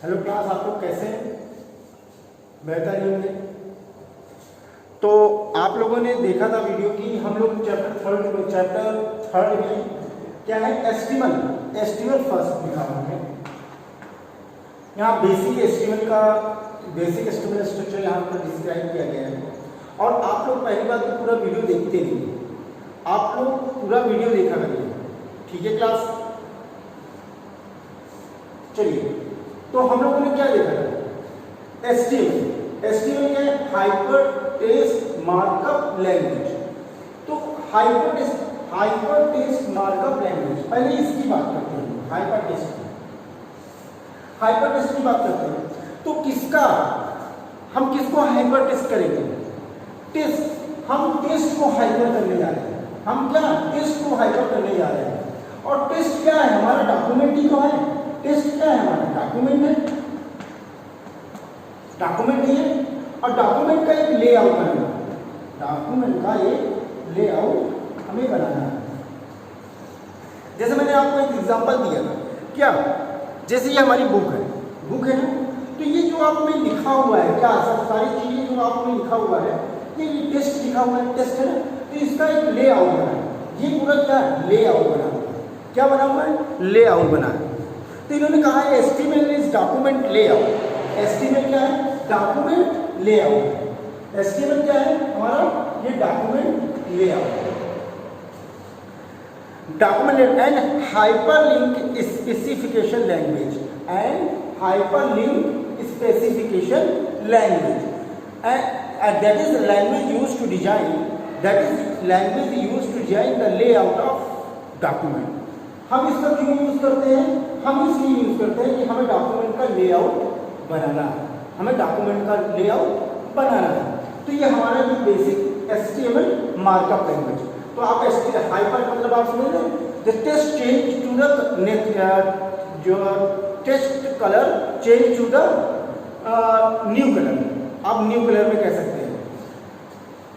Hello class, आप लोग कैसे हैं? बेहतर ही होंगे। तो आप लोगों ने देखा था वीडियो की हम लोग चैप्टर थर्ड में क्या है, एस्टिमल फर्स्ट लिखा हुआ है। यहाँ बेसिक एस्टिमल स्ट्रक्चर यहाँ पर डिस्क्राइब किया गया है। और आप लोग पहली बात तो पूरा वीडियो देखते नहीं, आप लोग पूरा वीडियो देखा करिए, ठीक है क्लास? चलिए, तो हम लोगों ने क्या देखा था? एस्टिमल क्या है? Hyper text markup language. तो हाइपर टेक्स्ट मार्कअप लैंग्वेज, पहले इसकी बात करते हैं। हाइपर टेक्स्ट की बात करते हैं। तो हम किसको हाइपर टेक्स्ट करेंगे? हम टेस्ट को हाइपर करने जा रहे हैं। हम क्या टेस्ट को हाइपर करने जा रहे हैं। और टेस्ट क्या है? हमारा डॉक्यूमेंट ही तो है। टेस्ट क्या है? हमारा डॉक्यूमेंट है। डॉक्यूमेंट है और डॉक्यूमेंट का एक लेआउट बनाना हमें बनाना है। जैसे मैंने आपको एक एग्जांपल दिया था, क्या? जैसे ये हमारी बुक है ना, तो ये जो आप में लिखा हुआ है, क्या सब सारी चीजें जो आप में लिखा हुआ है, ये टेस्ट लिखा हुआ है, टेस्ट है ना। तो इसका एक लेआउट बना है। ये पूरा क्या लेआउट बना हुआ है? क्या बना हुआ है? लेआउट बना है। तो इन्होंने कहा है HTML is document layout. HTML क्या है? Document layout. एस्टिमल क्या है हमारा? ये document layout. Document and hyperlink specification language that is language used to design the layout of document। हम इसका क्यों यूज करते हैं? हम इसलिए यूज करते हैं कि हमें डॉक्यूमेंट का लेआउट बनाना है। तो ये हमारा जो बेसिक एचटीएमएल मार्कअप लैंग्वेज। तो आप हाइपर मतलब आप समझ रहे हैं, the text change to the जो text colour change to the new colour. आप न्यू कलर में कह सकते हैं।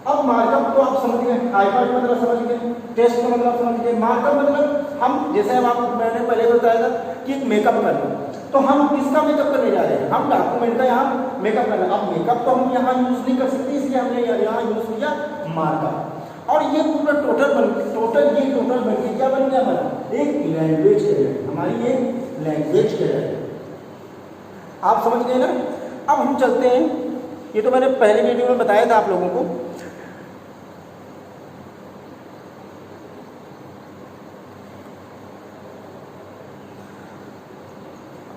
अब मार्कअप तो आप समझ गए, हाइपर मतलब समझ गए, टेस्ट का मतलब समझ गए, मार्कअप मतलब हम जैसे मैंने पहले बताया था कि मेकअप कर लो, तो हम किसका मेकअप करने जा रहे हैं? हम डॉक्यूमेंट का यहाँ मेकअप करना। अब मेकअप तो हम यहाँ यूज नहीं कर सकते, इसलिए हमने यहाँ यूज किया मार्कअप। और ये पूरा टोटल बन के क्या बन गया हमारा? एक लैंग्वेज है, हमारी एक लैंग्वेज है। आप समझ गए ना? अब हम चलते हैं, ये तो मैंने पहले वीडियो में बताया था आप लोगों को।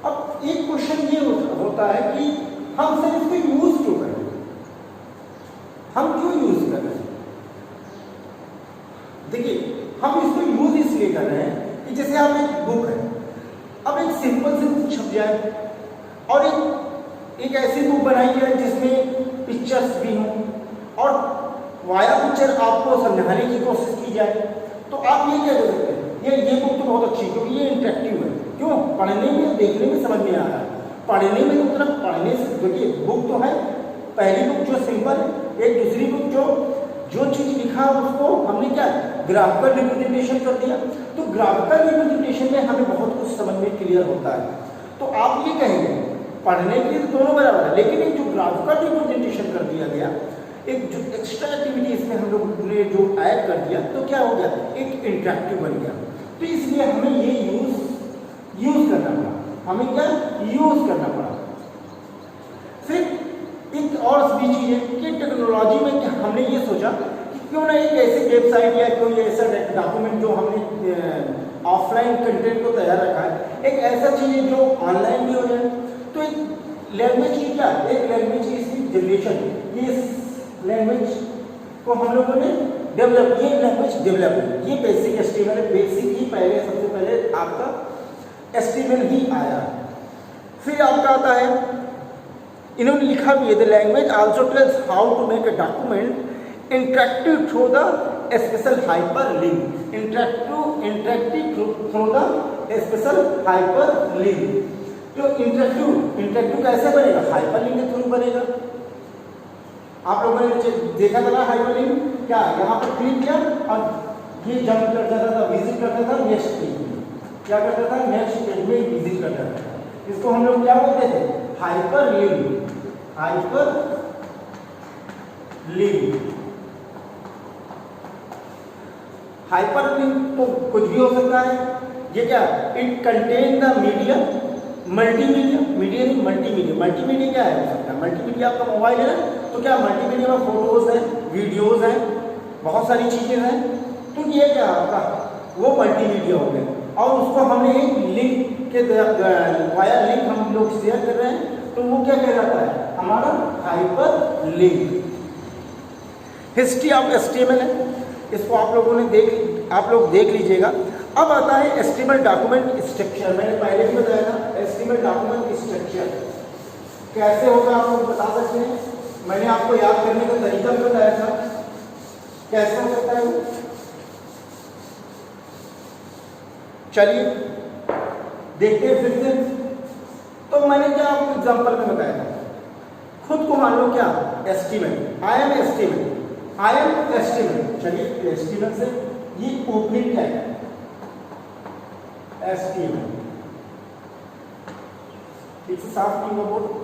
अब एक क्वेश्चन ये होता है कि हम सिर्फ इसको यूज क्यों कर रहे हैं? हम क्यों यूज कर रहे हैं? देखिए, हम इसको यूज इसलिए कर रहे हैं कि जैसे आप एक बुक है, अब एक सिंपल सी बुक छप जाए और एक ऐसी बुक बनाई जाए जिसमें पिक्चर्स भी हों और वाया पिक्चर आपको समझाने की कोशिश की जाए, तो आप ये क्या कर सकते हैं? ये बुक तो बहुत अच्छी, क्योंकि ये इंटरेक्टिव है। क्यों? पढ़ने में, देखने में समझ में आ रहा है। पढ़ने में तो मतलब पढ़ने से, देखिए बुक तो है, पहली बुक जो सिंपल है, एक दूसरी बुक जो चीज लिखा है उसको हमने क्या ग्राफिकल रिप्रेजेंटेशन कर दिया। तो ग्राफिकल रिप्रेजेंटेशन में हमें बहुत कुछ समझ में क्लियर होता है। तो आप ये कहेंगे पढ़ने के लिए दोनों बराबर है, लेकिन एक जो ग्राफिकल रिप्रेजेंटेशन कर दिया गया, एक जो एक्स्ट्रा एक्टिविटी इसमें हम लोग ने जो ऐड कर दिया, तो क्या हो गया? एक इंटरेक्टिव बन गया। तो इसलिए हमें ये यूज करना पड़ा। हमें क्या यूज करना पड़ा? फिर एक और भी चीज है कि टेक्नोलॉजी में हमने ये सोचा कि क्यों ना एक ऐसी वेबसाइट या कोई ऐसा डॉक्यूमेंट जो हमने ऑफलाइन कंटेंट को तैयार रखा है, एक ऐसा चीज है जो ऑनलाइन भी हो जाए। तो एक लैंग्वेज की क्या, एक लैंग्वेज की इसकी जनरेशन, ये लैंग्वेज को हम लोगों ने डेवलप, ये लैंग्वेज डेवलप, ये बेसिक एचटीएमएल है। बेसिक ही पहले, सबसे पहले आपका एचटीएमएल ही आया। फिर आपका आता है, इन्होंने लिखा भी है, the language also tells how to make a document interactive through the special hyper link. Interactive through the special hyper link. तो इंटरेक्टिव कैसे बनेगा? हाइपरलिंक के थ्रू बनेगा। आप लोगों ने देखा था हाइपरलिंक क्या, यहाँ पर क्लिक किया और ये जंप कर जाता था, विजिट करता था नेक्स्ट पेज में, क्या करता था? नेक्स्ट पेज में विजिट करता था। इसको हम लोग क्या बोलते थे, hyper link, hyper link. Hyper link तो कुछ भी हो सकता है। ये क्या, it contain the media, multimedia, media नहीं मल्टीमीडिया, मल्टीमीडिया क्या है हो सकता है, मल्टीमीडिया आपका मोबाइल है ना, तो क्या मल्टीमीडिया में फोटोज है, वीडियोज हैं, बहुत सारी चीजें हैं, तो ये क्या आपका वो मल्टीमीडिया हो गया। और उसको हमने एक लिंक के वाया लिंक हम लोग शेयर कर रहे हैं, तो वो क्या कहलाता है, हमारा hyper link. History of HTML है, इसको आप लोगों ने आप लोग देख लीजिएगा। अब आता है एचटीएमएल डॉक्यूमेंट स्ट्रक्चर। मैंने पहले भी बताया था एचटीएमएल डॉक्यूमेंट स्ट्रक्चर कैसे होगा, आप लोग बता सकते हैं। मैंने आपको याद करने का तरीका भी बताया था, कैसे हो सकता है वो। चलिए देखते हैं फिर से। तो मैंने क्या आपको एग्जांपल में बताया था, खुद को मान लो क्या, estimate, I am estimate, I am estimate. चलिए एस्टीमेट से ये ओपनिंग क्या है, एस्टीमेट, ठीक से साफ नहीं हुआ बोर्ड।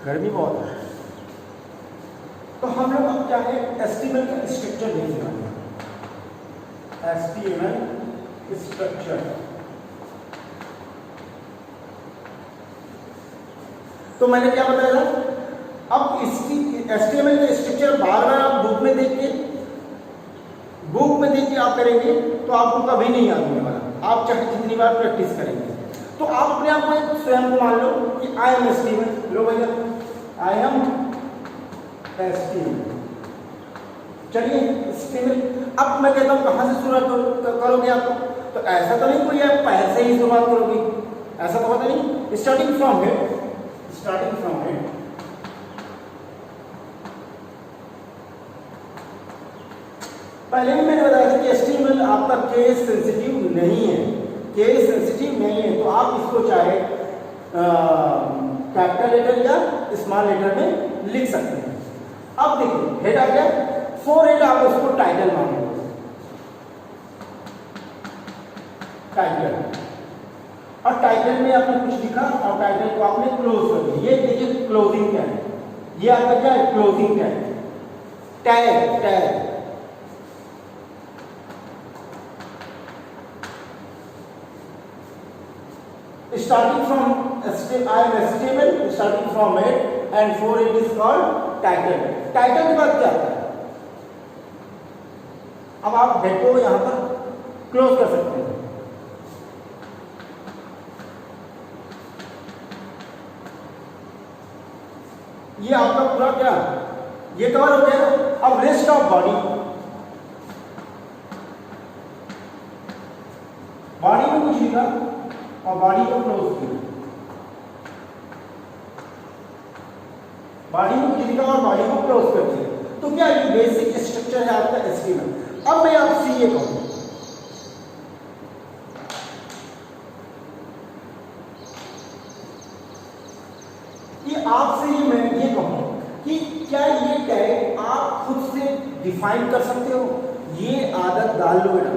गर्मी बहुत है, तो हम लोग अब क्या है, एचटीएमएल का स्ट्रक्चर देखने वाले हैं। एचटीएमएल स्ट्रक्चर, तो मैंने क्या बताया था, अब इसकी एचटीएमएल का स्ट्रक्चर बार बार आप बुक में देख के आप करेंगे तो आपको कभी नहीं याद होने वाला, आप चाहे जितनी बार प्रैक्टिस करेंगे। तो आप अपने आप को स्वयं को मान लो कि आई एम एस्टीमेट, लो भैया आई एम एस्टीमेट। चलिए एस्टीमेट, अब मैं कहता हूँ कहाँ से शुरुआत करोगे आप, तो ऐसा तो नहीं कोई आप पैर से ही शुरुआत करोगे, ऐसा तो पता नहीं, starting from head, starting from head. पहले भी मैंने बताया था कि एचटीएमएल आपका केस सेंसिटिव नहीं है, केस सेंसिटिव नहीं है, तो आप इसको चाहे कैपिटल लेटर या स्मॉल लेटर में लिख सकते हैं। अब देखिए हेड आ गया, फोर हेड आप उसको टाइटल मान लो, टाइटल, और टाइटल में आपने कुछ लिखा और टाइटल को आपने क्लोज कर दिया। ये देखिए क्लोजिंग क्या है, ये आपका क्या है, closing tag, tag, tag. Starting from I am HTML, starting from it and for it is called title. Title के बाद क्या आता है, अब आप हेड को यहाँ पर क्लोज कर सकते हैं। ये आपका पूरा क्या, ये कवर हो गया। अब रेस्ट ऑफ बॉडी, बॉडी में कुछ लिखा और बॉडी को क्लोज किया, बॉडी में कुछ लिखा और बॉडी को क्लोज कर दिया। तो क्या ये बेसिक स्ट्रक्चर है आपका एचटीएमएल। अब मैं आपसे ये कहूँ, कि आपसे ये मैं ये कहूँ कि क्या ये टैग आप खुद से डिफाइन कर सकते हो, ये आदत डाल लो बेटा,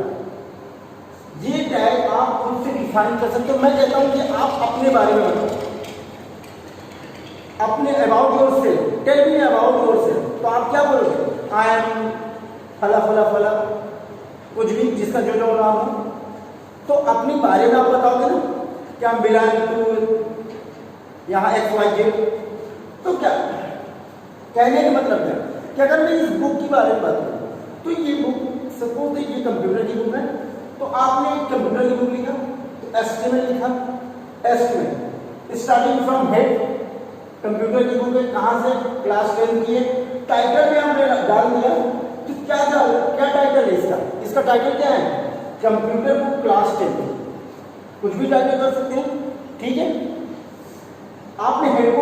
ये टैग आप खुद से डिफाइन कर सकते हो। मैं कहता हूं कि आप अपने बारे में बताओ, अपने about yourself, tell me about yourself. तो आप क्या बोलोगे, आई एम फला फला फला, कुछ भी जिसका जो जो नाम हो, तो अपनी बारे में आप बताओगे ना, क्या हम बिलोंग टू यहाँ XYZ। तो क्या कहने का मतलब क्या कि अगर मैं इस बुक के बारे में बात करूँ, तो ये बुक सपोज ये कंप्यूटर की बुक है, तो आपने कंप्यूटर की बुक लिखा तो एस्टीमेट लिखा, estimate starting from head, computer की बुक है, कहाँ से, क्लास 10 की है। टाइटल में हमने डाल दिया, तो क्या टाइटल है इसका, इसका टाइटल क्या है, कंप्यूटर बुक क्लास 10, कुछ भी टाइटल कर सकते हैं, ठीक है। आपने हेड को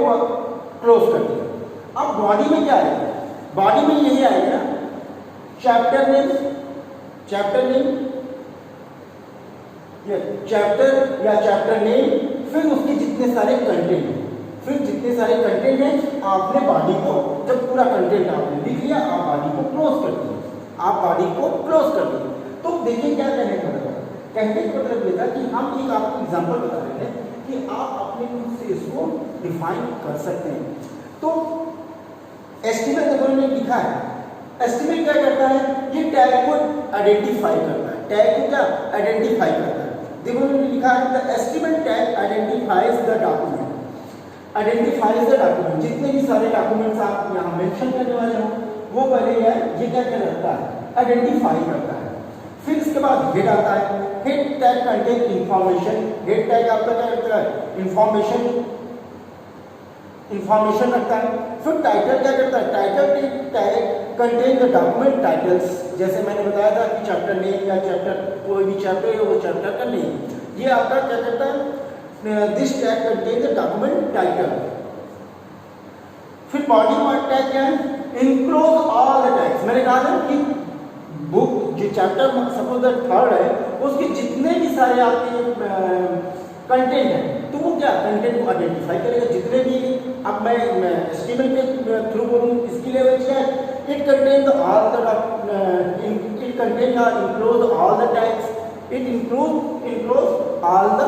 क्लोज कर दिया। अब बॉडी में क्या है, बॉडी में यही आएगा चैप्टर नेम, चैप्टर नेम, ये चैप्टर या चैप्टर नेम, फिर उसके जितने सारे कंटेंट हैं, फिर जितने सारे कंटेंट हैं आपने बॉडी को, जब पूरा कंटेंट आपने लिख लिया आप बॉडी को क्लोज कर दिए, आप बॉडी को क्लोज कर दिए। तो देखिए क्या कहने का मतलब, कहने का मतलब ये था कि हम एक आपको एग्जांपल बता रहे थे कि आप अपने खुद से इसको डिफाइन कर सकते हैं। तो एस्टिमेट उन्होंने लिखा है, एस्टिमेट क्या करता है, ये टैग को आइडेंटिफाई करता है, टैग को क्या आइडेंटिफाई करता है। देखो उन्होंने लिखा है the estimate tag identifies the document, identifies the document, जितने भी सारे डॉक्यूमेंट्स आप यहाँ मेंशन करने वाले हो वो पहले ये क्या करता है, आइडेंटिफाई करता है। फिर इसके बाद हेड आता है, head tag contain information, head tag आपका क्या करता है, इंफॉर्मेशन रखता है। फिर टाइटल क्या करता है, title tag contain the document titles, जैसे मैंने बताया था कि चैप्टर नेम या चैप्टर कोई भी चैप्टर है वो चैप्टर का नेम, ये आपका क्या करता है, this tag contain the document title. फिर बॉडी पार्ट टैग क्या है, इंक्लोज ऑल द टैग्स, मैंने कहा था कि बुक जो चैप्टर सपोज थर्ड है उसके जितने भी सारे आपके कंटेंट है तो वो क्या कंटेंट को आइडेंटिफाई करेगा, जितने भी अब मैं एस्टिमेट के थ्रू बोलूँ इसकी लेवल क्या है, it contain all the it contain include all the tags, it include all the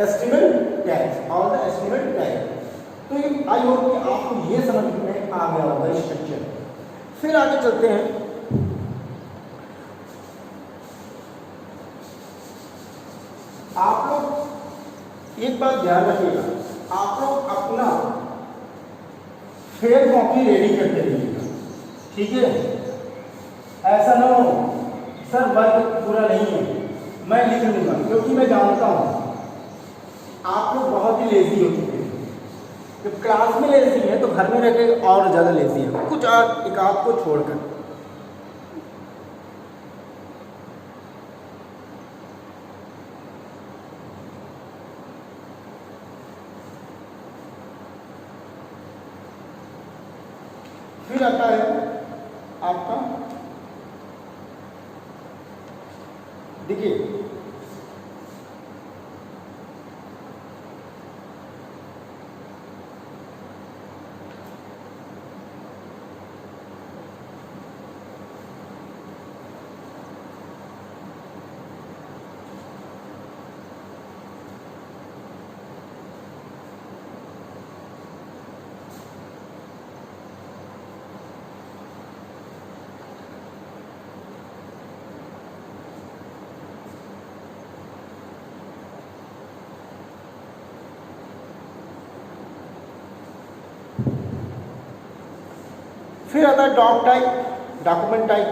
estimate tags, all the estimate tag. तो ये आई होप कि आपको ये समझ में आ गया होगा स्ट्रक्चर। फिर आगे चलते हैं, आप लोग एक बात ध्यान रखिएगा, आप लोग अपना फेयर कॉपी रेडी करते रहिएगा, ठीक है। ऐसा ना हो सर वर्क पूरा नहीं है मैं लिख लूंगा, क्योंकि मैं जानता हूं आप लोग बहुत ही लेजी हो चुके हैं। जब क्लास में लेजी है तो घर में रहकर और ज़्यादा लेजी है, कुछ एक आध को छोड़कर। फिर आता है आपका, देखिए फिर आता है doc type, document type,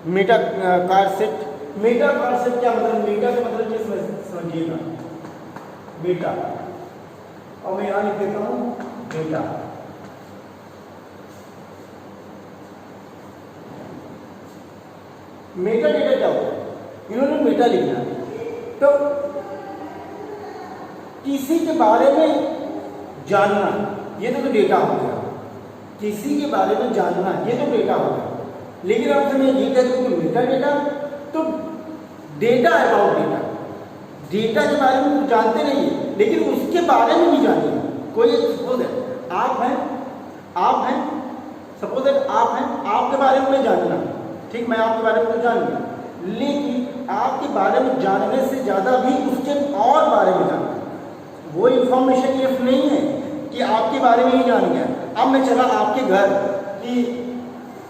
meta char set. Meta char set क्या मतलब, मेटा का मतलब ये समझिएगा, बेटा, और मैं यहां लिख देता हूं बेटा। मेटा डेटा क्या होता है, इन्होंने मेटा लिखा तो किसी के बारे में जानना, ये तो डेटा हो गया, किसी के बारे में जानना ये तो डेटा हो गया। लेकिन आप समय ये कहते हो कि मेटा डेटा, तो डेटा अबाउट डेटा, डेटा के बारे में तो जानते नहीं है लेकिन उसके बारे में भी जानिए। कोई सपोज है आप हैं सपोज है आप हैं, आपके बारे में जानना, ठीक, मैं आपके बारे में तो जान गया, लेकिन आपके बारे में जानने से ज़्यादा भी उसके और बारे में जानना, वो इंफॉर्मेशन ये नहीं है कि आपके बारे में ही जान गया। अब मैं चला आपके घर की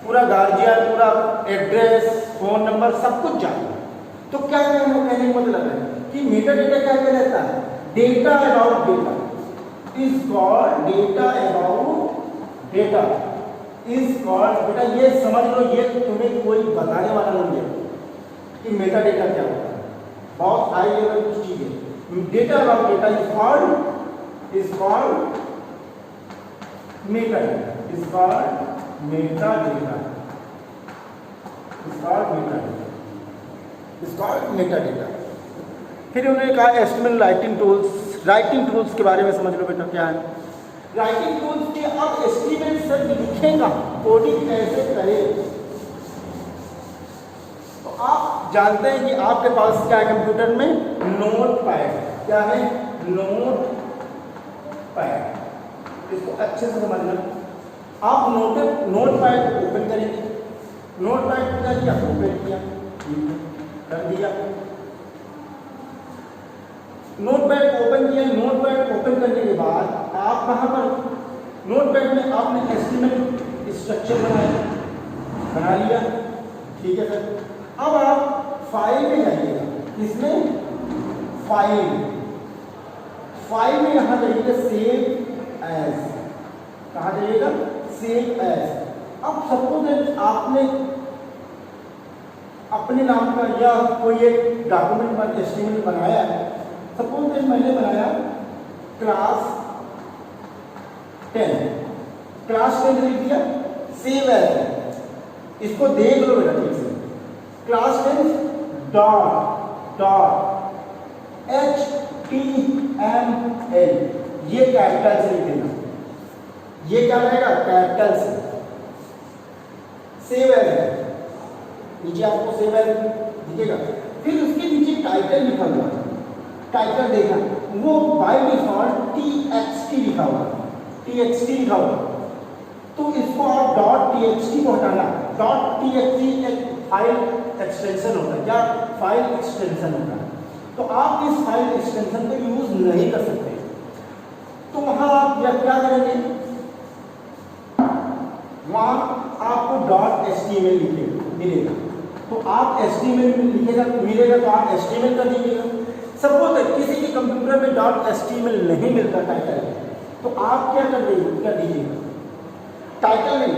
पूरा गार्जियन, पूरा एड्रेस, फोन नंबर सब कुछ जान, तो क्या कहने का मतलब है कि मेटा डेटा क्या कहलाता है, data about data is called data about data is called. बेटा ये समझ लो, ये तुम्हें कोई बताने वाला नहीं है कि मेटा डेटा क्या होता है, बहुत हाई लेवल की चीज है। Data about data is called Meta data, is called Meta data, is called Meta data, is called Meta data. फिर उन्होंने कहा estimate writing tools, writing tools के बारे में समझ लो बेटा क्या है। राइटिंग टूल्स के अब एस्टिमेट सर लिखेगा, कोडिंग कैसे करें, आप जानते हैं कि आपके पास क्या है कंप्यूटर में, नोटपैड। क्या है? नोटपैड। इसको अच्छे से समझना। आप नोटपैड ओपन करेंगे। नोटपैड को क्या किया? ओपन किया, कर दिया। नोटपैड ओपन किया। नोटपैड ओपन करने के बाद आप वहां पर नोटपैड में आपने HTML स्ट्रक्चर बना लिया। ठीक है सर। अब आप फाइल में जाइएगा। इसमें फाइल में यहां जाइएगा, सेव एज। कहा जाइएगा? Save as. अब सपोज आपने अपने नाम का या कोई एक डॉक्यूमेंट पर HTML बनाया है। सपोज मैंने बनाया क्लास 10 लिख दिया, सेव एज। इसको देख लो बेटा ठीक से। क्लास 10 डॉट HTML, ये कैपिटल से लिख देना। ये क्या रहेगा? कैपिटल से। सेव एज है, नीचे आपको सेव एज दिखेगा। फिर उसके नीचे टाइटल लिखा हुआ है। टाइटल देखना, वो बाय डिफॉल्ट TXT लिखा हुआ है। TXT लिखा हुआ, तो इसको आप .txt को हटाना। .txt एक फाइल एक्सटेंशन होता है। क्या? फाइल एक्सटेंशन होता है। तो आप इस फाइल एक्सटेंशन को यूज नहीं कर सकते। तो वहां आप क्या करेंगे? वहां आपको .html मिलेगा। तो आप HTML मिलेगा तो आप HTML कर दीजिएगा। सपोज किसी के कंप्यूटर में .html नहीं मिलता टाइटल, तो आप क्या कर दीजिएगा? टाइटल में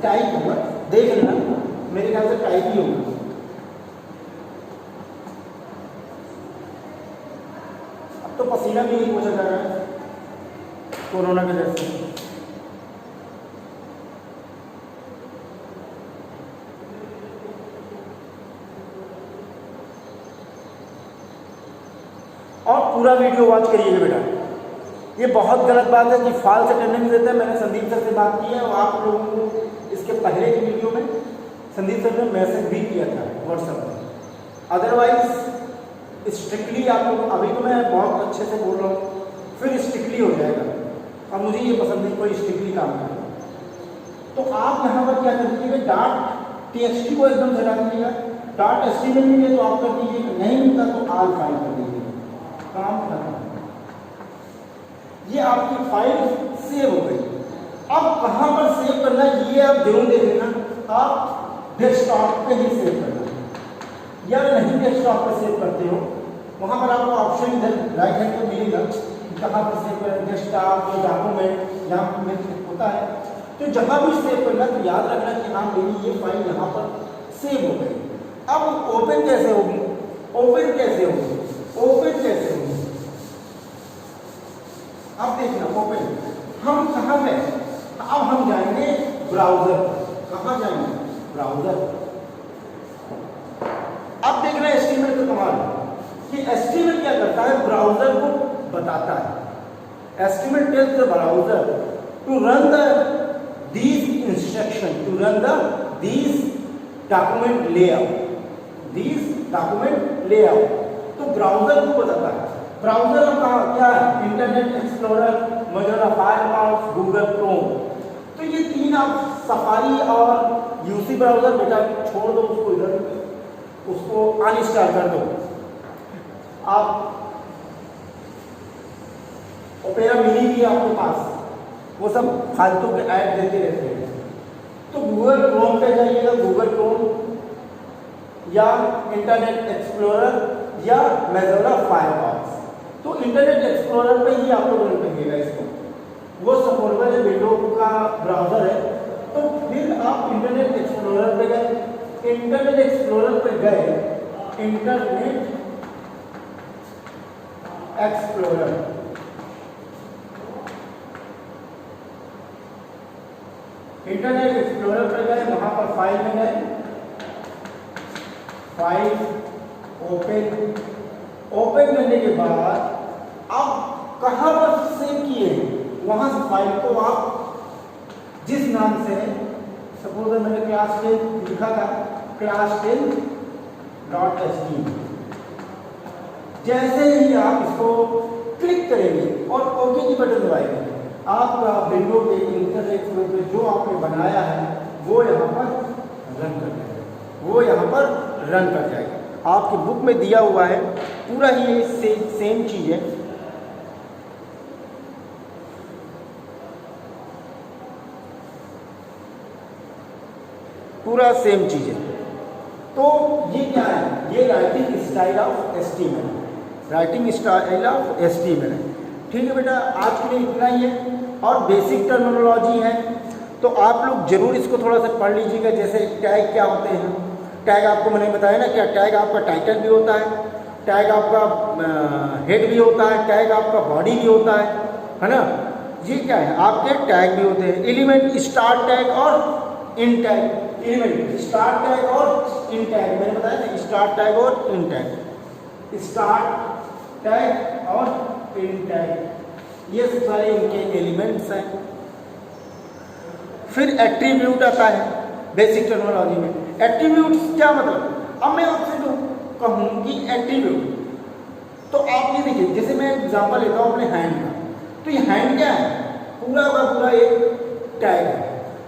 टाइप होगा, देख लेना, मेरे ख्याल से टाइप ही होगा। अब तो पसीना भी नहीं पोछा जा रहा है कोरोना के जैसे। और पूरा वीडियो वॉच करिएगा बेटा। ये बहुत गलत बात है कि फॉल्स अटेंडेंस देता है। मैंने संदीप सर से बात की है और आप लोगों को इसके पहले की वीडियो में संदीप सर ने मैसेज भी किया था व्हाट्सएप पर। अदरवाइज स्ट्रिक्टली आप लोग, अभी तो मैं बहुत अच्छे से बोल रहा हूँ, फिर स्ट्रिक्टली हो जाएगा। अब मुझे ये पसंद नहीं कोई स्ट्रिक्टली काम करे। तो आप यहाँ पर क्या कर दीजिएगा? .txt को एकदम हटा दीजिएगा। .html मिले तो आप कर दीजिएगा, नहीं मिलता तो आल फाइल कर दीजिएगा। काम खत्म। ये आपकी फाइल सेव हो गई। अब कहां पर सेव करना है ये आप जरूर देख लेना। आप डेस्कटॉप पे ही सेव करना, या नहीं डेस्कटॉप पे सेव करते हो, वहां पर आपको ऑप्शन इधर राइट हैंड पे मिलेगा कहां पर सेव करें, डेस्कटॉप या डॉक्यूमेंट जहां में होता है। तो जहां भी सेव करना तो याद रखना कि हाँ मेरी ये फाइल यहाँ पर सेव हो गई। अब ओपन कैसे होगी? ओपन कैसे होगी? अब देखना ओपन, हम कहाँ पे? अब हम जाएंगे ब्राउजर। कहाँ जाएंगे? ब्राउजर। अब देखना HTML का कमाल कि HTML क्या करता है? ब्राउजर को बताता है। HTML tells the browser to run these instructions, to run these document layout। तो ब्राउजर को बताता है। ब्राउजर का क्या है? Internet explorer, Mozilla Firefox, Google Chrome. तो ये तीन आप सफारी और यूसी ब्राउजर बेटा छोड़ दो, उसको इधर, उसको अनइंस्टॉल कर दो। आप ओपेरा मिनी भी आपके पास, वो सब फालतू के ऐड देते रहते हैं। तो गूगल क्रोम पे जाइएगा, गूगल क्रोम या इंटरनेट एक्सप्लोरर या मोजिला फायरफॉक्स। तो इंटरनेट एक्सप्लोरर पे ही आप लोग रन करिएगा इसको। वो सपोर्टेबल है, विंडो का ब्राउजर है। तो फिर आप इंटरनेट एक्सप्लोरर पे गए, इंटरनेट एक्सप्लोरर पे गए, इंटरनेट एक्सप्लोरर, इंटरनेट एक्सप्लोरर पे गए, वहां पर फाइल में गए, फाइल ओपन करने के बाद अब कहां पर सेव किए वहां से फाइल को आप जिस नाम से, सपोज मैंने क्लास 10 लिखा था class10.html। जैसे ही आप इसको क्लिक करेंगे और ओके की बटन दबाएंगे, आपका विंडो पे इंटरनेट फ्लो पे जो आपने बनाया है वो यहाँ पर रन कर जाएगा, आपकी बुक में दिया हुआ है पूरा ही सेम चीज़ है। पूरा सेम चीज़ है। तो ये क्या है, ये राइटिंग स्टाइल ऑफ HTML है, ठीक है बेटा। आज के लिए इतना ही है और बेसिक टर्मिनोलॉजी है तो आप लोग जरूर इसको थोड़ा सा पढ़ लीजिएगा। जैसे टैग क्या होते हैं, टैग आपको मैंने बताया ना, क्या टैग आपका टाइटल भी होता है, टैग आपका हेड भी होता है, टैग आपका बॉडी भी होता है ना। ये क्या है, आपके टैग भी होते हैं। एलिमेंट स्टार्ट टैग और इन टैग, एलिमेंट स्टार्ट टैग और इन टैग, मैंने बताया ना, स्टार्ट टैग और इन टैग, स्टार्ट टैग और इन टैग, ये सारे इनके एलिमेंट्स हैं। फिर एट्रीब्यूट आता है बेसिक टर्मिनोलॉजी में। एट्रीब्यूट्स क्या मतलब, अब मैं आपसे जो कहूँ कि एट्रीब्यूट, तो आप ये देखिए, जैसे मैं एग्जांपल लेता हूँ अपने हैंड का, तो ये हैंड क्या है, पूरा का पूरा एक टैग है।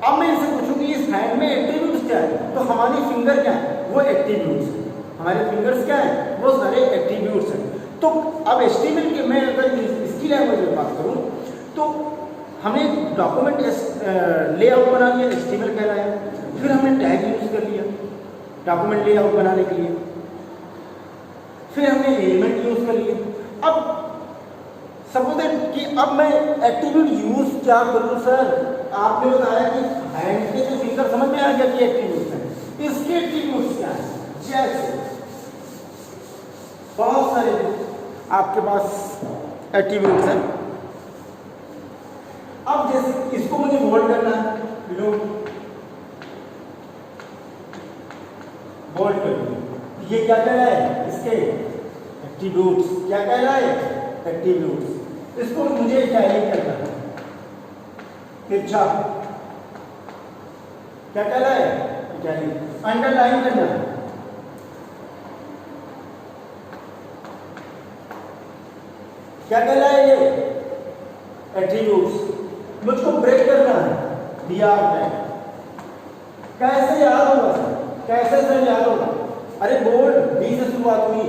अब मैं इनसे पूछूँ कि इस हैंड में एट्रीब्यूट्स क्या है, तो हमारी फिंगर क्या है, वो एट्रीब्यूट्स है, हमारे फिंगर्स क्या है, वो सारे एट्रीब्यूट्स हैं। तो अब HTML के मैं अगर इसकी लैंग्वेज में बात करूँ तो हमने डॉक्यूमेंट लेआउट बना लिया, HTML कहलाया। फिर हमने टैग यूज कर लिया डॉक्यूमेंट लेआउट बनाने के लिए, फिर हमने एलिमेंट यूज कर लिए। अब सपोज कि अब मैं एट्रीब्यूट यूज क्या करूँ सर, आपने बताया कि हैंड के जो फिंगर समझ में आ गया कि एट्रीब्यूट्स हैं, इसके एट्रीब्यूट्स क्या है, जैसे बहुत सारे आपके पास एट्रीब्यूट्स हैं। अब जैसे इसको मुझे बोल्ड करना है, बोल्ड कर दो, ये क्या कह रहा है, इसके एट्रीब्यूट्स क्या कह रहा है, एट्रीब्यूट्स। इसको मुझे इटैलिक करना है, तिरछा क्या कह रहा है, इटैलिक। अंडरलाइन करना है, क्या कह रहा है, ये एट्रीब्यूट्स। मुझको ब्रेक करना है, BR टैग। कैसे याद होगा सर, कैसे सर याद होगा, अरे बोल्ड B से शुरुआत हुई,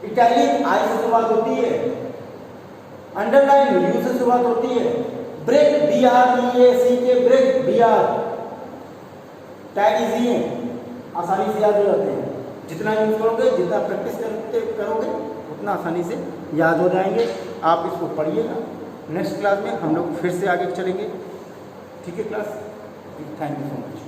इटैलिक I से शुरुआत होती है, अंडरलाइन U से शुरुआत होती है, break BREACK, break BR। Tag easy है, आसानी से याद हो जाते हैं, जितना यूज करोगे, जितना प्रैक्टिस करोगे उतना आसानी से याद हो जाएंगे। आप इसको पढ़िएगा, नेक्स्ट क्लास में हम लोग फिर से आगे चलेंगे, ठीक है class. Thank you so much.